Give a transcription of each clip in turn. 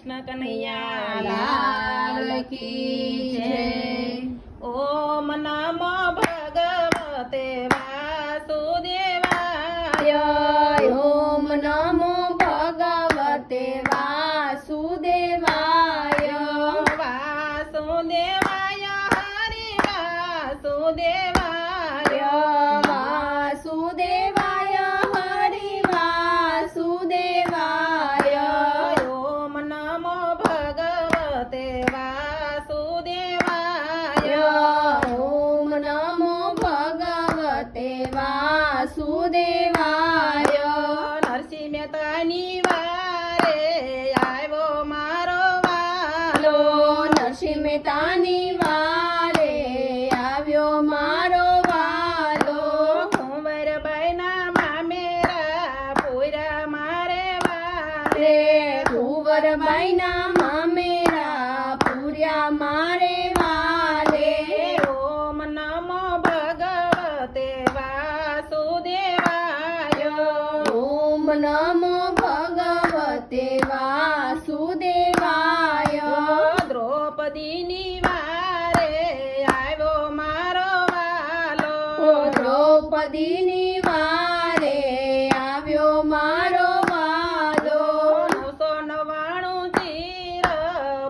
કૃષ્ણ કનૈયા લાલ કી જય। ઓમ નમો ભગવતે વાસુદેવાય। ઓમ નમો ભગવતે વાસુદેવાય। વાસુદેવાય હરિ વાસુદેવાય। વાસુદેવાય હરિ વાસુદેવાય। ઓમ નમો ભગવતે વાસુદેવાય। ઓમ નમો ભગવતે વાસુદેવાય। નરસિંહ મહેતાની વારે આવ્યો મારો વાલો। નરસિંહ મહેતાની વારે આવ્યો મારો વાલો। કુંવરબાઈના મામેરા પૂરા મારે વાલે। કુંવરબાઈના મામેરા પૂર્યા મારે વાલે। ઓમ નમો ભગવતે વાસુદેવાય। ઓમ નમો ભગવતે વાસુદેવાય। દ્રૌપદીની વારે આવ્યો મારો વાલો। દ્રૌપદીની વારે આવ્યો મારો વાલો। 999 ચીર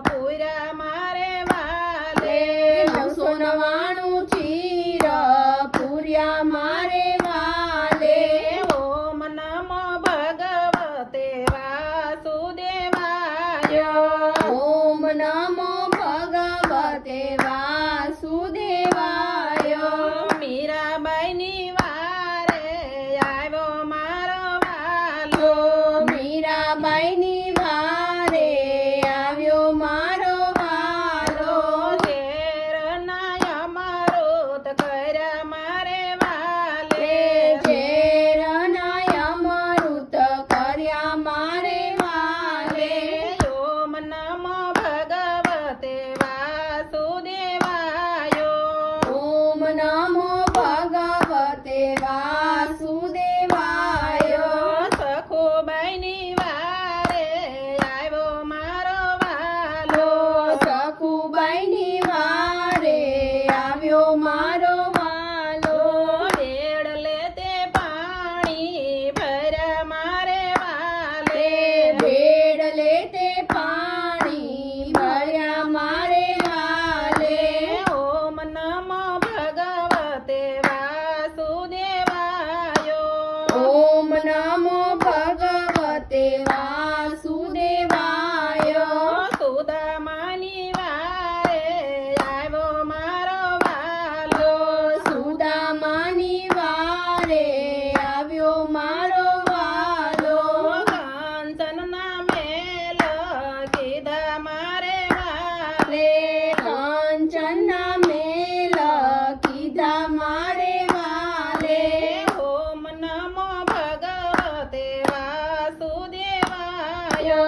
પૂરા મારે વાલે। 999 ચીર પૂર્યા મારે વાલે। ઓમ નમો ભગવતે વાસુદેવાય। ઓમ નમો ભગવતે વાસુદેવાય। મીરાબાઈની વારે આવ્યો મારો વાલો। મીરાબાઈની વારે આવ્યો મારો વાલો। શેરના અમૃત કર્યા મારે વાલે। ઝેરના અમૃત કર્યા મારે વાલે। ઓમ નમો ભગવતે વાસુદેવાય। ઓમ નમો ભગવતે વાસુદેવાય। સખુબાઈની વારે આવ્યો મારો વાલો। સખુબાઈની વારે આવ્યો મારો વાલો। વેડ લેતે પાણી ભર્યા મારે વાલે। ભેડ લેતે પાણી ભર્યા મારે વાલે। ઓમ નમો ભગવતે વાસુદેવાય। ઓમ નમો ભગવતે વાસુદેવાય। સુદામાની વારે આવ્યો મારો વાલો। સુદામાની વારે આવ્યો મારો વાલો। કાંચનના મેલ કીધા મારે વાલે। કાંચનના મેલ કીધા મારે વાલે। ઓમ નમો ભગવતે વાસુદેવાય।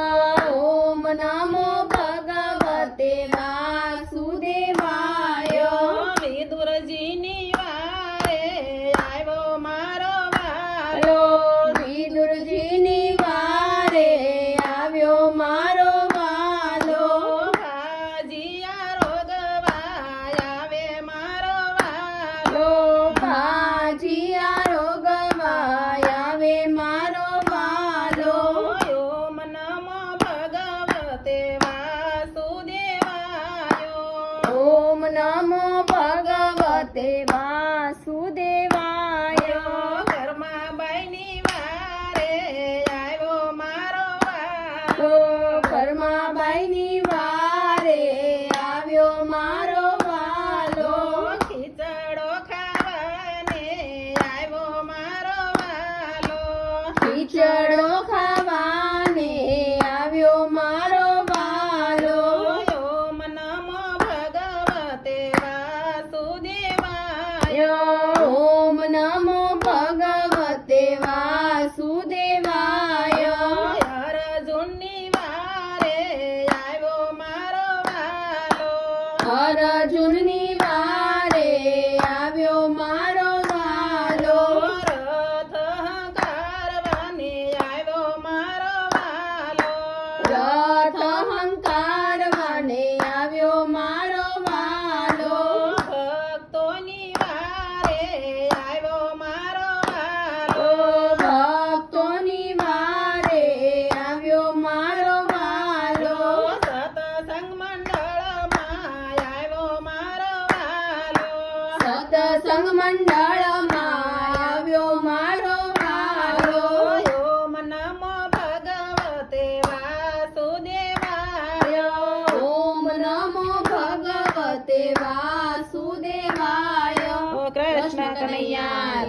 ઓમ નમો ભગવતે વાસુદેવાય। વિદુરજીની વારે આવ્યો મારો વાલો। વિદુરજીની વારે આવ્યો મારો વાલો। ભાજીયા રોગવાય આવે મારો વાલો। ભાજીયા રોગવાય આવે મારો વાલો। ઓમ નમો ભગવતે વાસુદેવાય। ઓમ નમો ભગવતે વાસુદેવાય। કર્માબાઈની વારે આવ્યો મારો વાલો। કર્માબાઈની વારે આવ્યો મારો વાલો। ખીચડો ખાવાને આવ્યો મારો વાલો। ખીચડો ખાવાને આવ્યો મારો વાલો। ઓમ નમો ભગવતે વાસુદેવાય। ઓમ નમો ભગવતે વાસુદેવાય। અર્જુનની વારે આવ્યો મારો વાલો। અર્જુનની વારે આવ્યો મારો વાલો। રથ હંકારવાને આવ્યો મારો વાલો। રથ સત્સંગ મંડળમાં આવ્યો મારો વાલો. ઓમ નમો ભગવતે વાસુદેવાય. ઓમ નમો ભગવતે વાસુદેવાય. ઓ કૃષ્ણ કનૈયા